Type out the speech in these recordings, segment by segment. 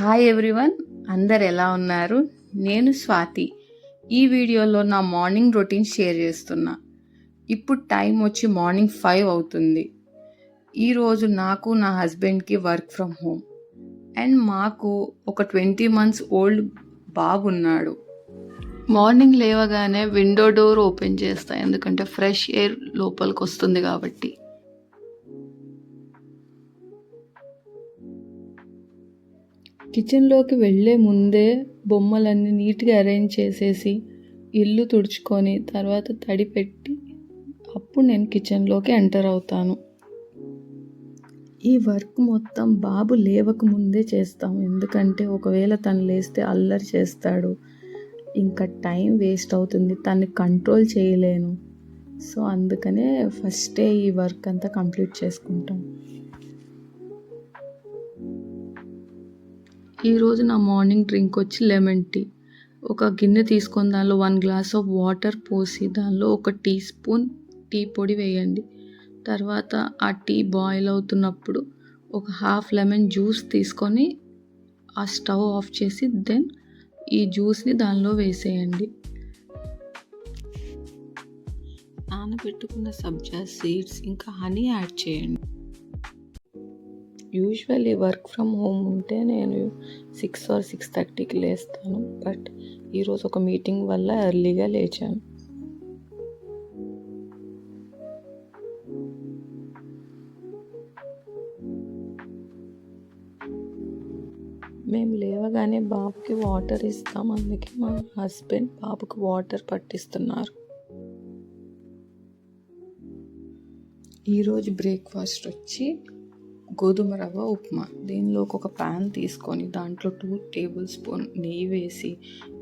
Hi everyone, అందరు ఎలా ఉన్నారు? నేను స్వాతి. ఈ వీడియోలో నా మార్నింగ్ రొటీన్ షేర్ చేస్తున్నా. ఇప్పుడు టైం వచ్చి మార్నింగ్ 5 అవుతుంది. ఈరోజు నాకు నా హస్బెండ్కి వర్క్ ఫ్రమ్ హోమ్ అండ్ మాకు ఒక 20 months ఓల్డ్ బాబు ఉన్నాడు. మార్నింగ్ లేవగానే విండో డోర్ ఓపెన్ చేస్తా, ఎందుకంటే ఫ్రెష్ ఎయిర్ లోపలికి వస్తుంది కాబట్టి. కిచెన్లోకి వెళ్ళే ముందే బొమ్మలన్నీ నీట్గా అరేంజ్ చేసేసి ఇల్లు తుడుచుకొని తర్వాత తడి పెట్టి అప్పుడు నేను కిచెన్లోకి ఎంటర్ అవుతాను. ఈ వర్క్ మొత్తం బాబు లేవక ముందే చేస్తాము, ఎందుకంటే ఒకవేళ తను లేస్తే అల్లరి చేస్తాడు, ఇంకా టైం వేస్ట్ అవుతుంది, తన్ని కంట్రోల్ చేయలేను. సో అందుకనే ఫస్టే ఈ వర్క్ అంతా కంప్లీట్ చేసుకుంటాం. ఈరోజు నా మార్నింగ్ డ్రింక్ వచ్చి లెమన్ టీ. ఒక గిన్నె తీసుకొని దానిలో 1 glass ఆఫ్ వాటర్ పోసి దానిలో 1 teaspoon టీ పొడి వేయండి. తర్వాత ఆ టీ బాయిల్ అవుతున్నప్పుడు ఒక హాఫ్ లెమన్ జ్యూస్ తీసుకొని ఆ స్టవ్ ఆఫ్ చేసి దెన్ ఈ జ్యూస్ని దానిలో వేసేయండి. నానబెట్టుకున్న సబ్జా సీడ్స్ ఇంకా హనీ యాడ్ చేయండి. యూజువల్లీ వర్క్ ఫ్రమ్ హోమ్ ఉంటే నేను 6 or 6:30కి లేస్తాను, బట్ ఈరోజు ఒక మీటింగ్ వల్ల ఎర్లీగా లేచాను. మేము లేవగానే బాబుకి వాటర్ ఇస్తాం, అందుకే మా హస్బెండ్ బాబుకి వాటర్ పట్టిస్తున్నారు. ఈరోజు బ్రేక్ఫాస్ట్ వచ్చి గోధుమ రవ్వ ఉప్మా. దీనిలోకి ఒక ప్యాన్ తీసుకొని దాంట్లో 2 tablespoon నెయ్యి వేసి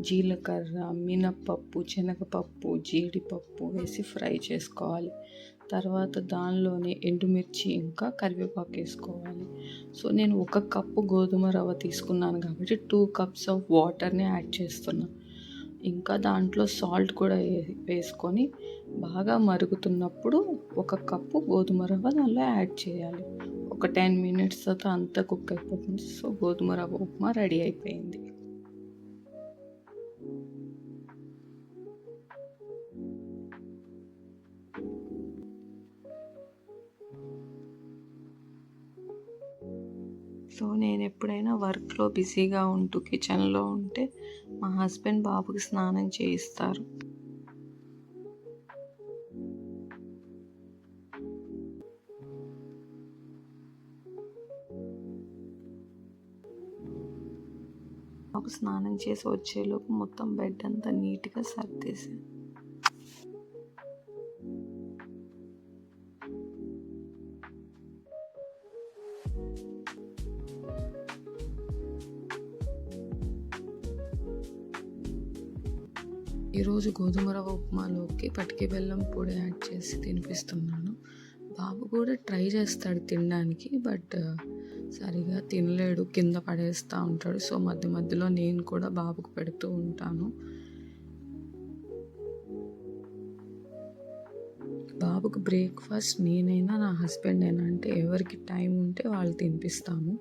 జీలకర్ర, మినప్పప్పు, శనగపప్పు, జీడిపప్పు వేసి ఫ్రై చేసుకోవాలి. తర్వాత దానిలోనే ఎండుమిర్చి ఇంకా కరివేపాకు వేసుకోవాలి. సో నేను 1 కప్పు గోధుమ రవ్వ తీసుకున్నాను కాబట్టి 2 cups ఆఫ్ వాటర్ని యాడ్ చేస్తున్నాను. ఇంకా దాంట్లో సాల్ట్ కూడా వేసుకొని బాగా మరుగుతున్నప్పుడు 1 కప్పు గోధుమ రవ్వ దానిలో యాడ్ చేయాలి. ఒక 10 minutes తర్వాత అంతా కుక్ అయిపోతుంది. సో గోధుమ రవ్వ ఉప్మా రెడీ అయిపోయింది. సో నేను ఎప్పుడైనా వర్క్లో బిజీగా ఉంటూ కిచెన్లో ఉంటే మా హస్బెండ్ బాబుకి స్నానం చేయిస్తారు. బాబు స్నానం చేసి వచ్చేలోపు మొత్తం బెడ్ అంతా నీట్గా సర్దేశాను. ఈరోజు గోధుమ రవ్వ ఉప్మాలోకి పటిక బెల్లం పొడి యాడ్ చేసి తినిపిస్తున్నాను. బాబు కూడా ట్రై చేస్తాడు తినడానికి, బట్ సరిగా తినలేడు, కింద పడేస్తూ ఉంటాడు. సో మధ్య మధ్యలో నేను కూడా బాబుకు పెడుతూ ఉంటాను. బాబుకు బ్రేక్ఫాస్ట్ నేనైనా నా హస్బెండ్ అయినా, అంటే ఎవరికి టైం ఉంటే వాళ్ళు తినిపిస్తాము.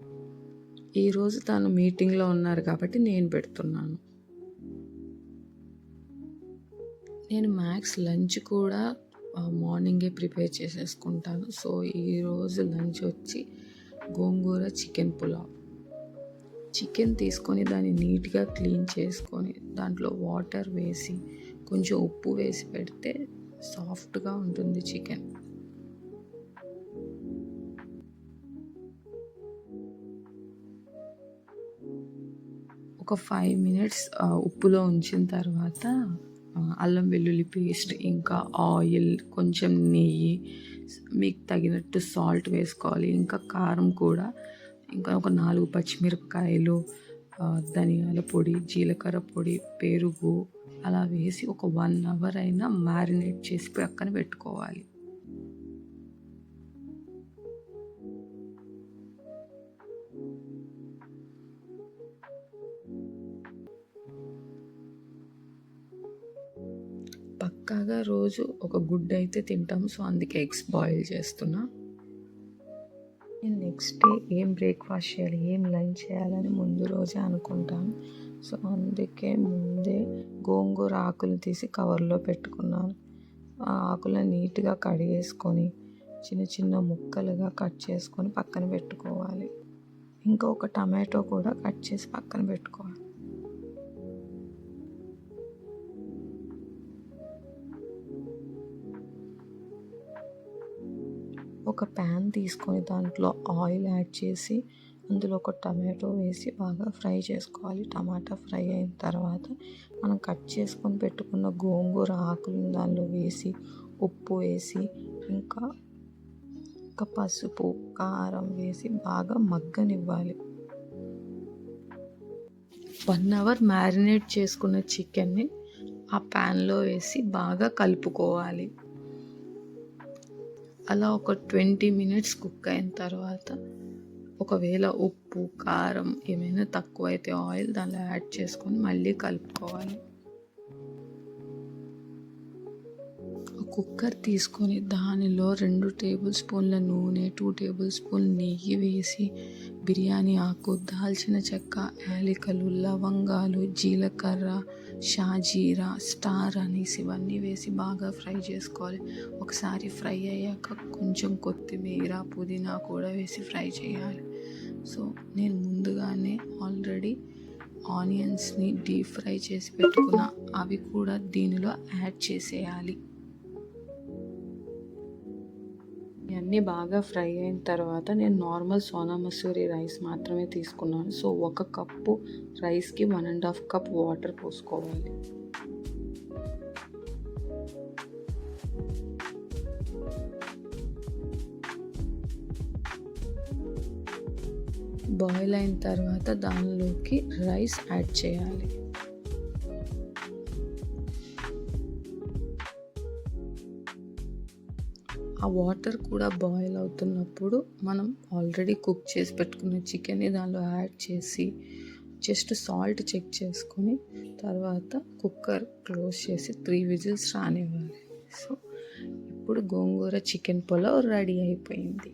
ఈరోజు తను మీటింగ్లో ఉన్నారు కాబట్టి నేను పెడుతున్నాను. నేను మ్యాక్స్ లంచ్ కూడా మార్నింగే ప్రిపేర్ చేసేసుకుంటాను. సో ఈరోజు లంచ్ వచ్చి గోంగూర చికెన్ పులావ్. చికెన్ తీసుకొని దాన్ని నీట్గా క్లీన్ చేసుకొని దాంట్లో వాటర్ వేసి కొంచెం ఉప్పు వేసి పెడితే సాఫ్ట్గా ఉంటుంది చికెన్. ఒక 5 minutes ఉప్పులో ఉంచిన తర్వాత అల్లం వెల్లుల్లి పేస్ట్, ఇంకా ఆయిల్, కొంచెం నెయ్యి, మీకు తగినట్టు సాల్ట్ వేసుకోవాలి, ఇంకా కారం కూడా, ఇంకా ఒక 4 పచ్చిమిరపకాయలు, ధనియాల పొడి, జీలకర్ర పొడి, పెరుగు అలా వేసి ఒక 1 hour అయినా మ్యారినేట్ చేసి పక్కన పెట్టుకోవాలి. పక్కాగా రోజు ఒక గుడ్ అయితే తింటాం, సో అందుకే ఎగ్స్ బాయిల్ చేస్తున్నా. నేను నెక్స్ట్ డే ఏం బ్రేక్ఫాస్ట్ చేయాలి, ఏం లంచ్ చేయాలని ముందు రోజే అనుకుంటాను. సో అందుకే ముందే గోంగూర ఆకులు తీసి కవర్లో పెట్టుకున్నాను. ఆ ఆకులను నీట్గా కడిగేసుకొని చిన్న చిన్న ముక్కలుగా కట్ చేసుకొని పక్కన పెట్టుకోవాలి. ఇంకా ఒక టమాటో కూడా కట్ చేసి పక్కన పెట్టుకోవాలి. ఒక ప్యాన్ తీసుకొని దాంట్లో ఆయిల్ యాడ్ చేసి అందులో ఒక టమాటో వేసి బాగా ఫ్రై చేసుకోవాలి. టమాటా ఫ్రై అయిన తర్వాత మనం కట్ చేసుకొని పెట్టుకున్న గోంగూర ఆకులను దానిలో వేసి ఉప్పు వేసి ఇంకా పసుపు కారం వేసి బాగా మగ్గనివ్వాలి. 1 అవర్ మ్యారినేట్ చేసుకున్న చికెన్ని ఆ ప్యాన్లో వేసి బాగా కలుపుకోవాలి. అలా ఒక 20 మినిట్స్ కుక్ అయిన తర్వాత ఒకవేళ ఉప్పు కారం ఏమైనా తక్కువైతే ఆయిల్ దానిలో యాడ్ చేసుకొని మళ్ళీ కలుపుకోవాలి. కుక్కర్ తీసుకొని దానిలో 2 టేబుల్ స్పూన్ల నూనె, 2 టేబుల్ స్పూన్ నెయ్యి వేసి బిర్యానీ ఆకు, దాల్చిన చెక్క, యాలకులు, లవంగాలు, జీలకర్ర, షాజీరా, స్టార్ అనీస్ ఇవన్నీ వేసి బాగా ఫ్రై చేసుకోవాలి. ఒకసారి ఫ్రై అయ్యాక కొంచెం కొత్తిమీర, పుదీనా కూడా వేసి ఫ్రై చేయాలి. సో నేను ముందుగానే ఆల్రెడీ ఆనియన్స్ని డీప్ ఫ్రై చేసి పెట్టుకున్న అవి కూడా దీనిలో యాడ్ చేసేయాలి. ఇవన్నీ బాగా ఫ్రై అయిన తర్వాత నేను నార్మల్ సోనా మసూరి రైస్ మాత్రమే తీసుకున్నాను. సో 1 కప్పు రైస్కి 1.5 కప్ వాటర్ పోసుకోవాలి. బాయిల్ అయిన తర్వాత దానిలోకి రైస్ యాడ్ చేయాలి. ఆ వాటర్ కూడా బాయిల్ అవుతున్నప్పుడు మనం ఆల్రెడీ కుక్ చేసి పెట్టుకున్న చికెన్ని దానిలో యాడ్ చేసి జస్ట్ సాల్ట్ చెక్ చేసుకొని తర్వాత కుక్కర్ క్లోజ్ చేసి 3 విజిల్స్ రానివ్వాలి. సో ఇప్పుడు గోంగూర చికెన్ పులావ్ రెడీ అయిపోయింది.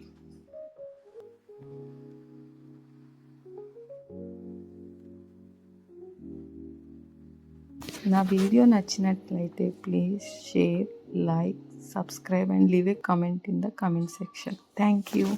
నా వీడియో నచ్చినట్లయితే please share, like, subscribe and leave a comment in the comment section. Thank you.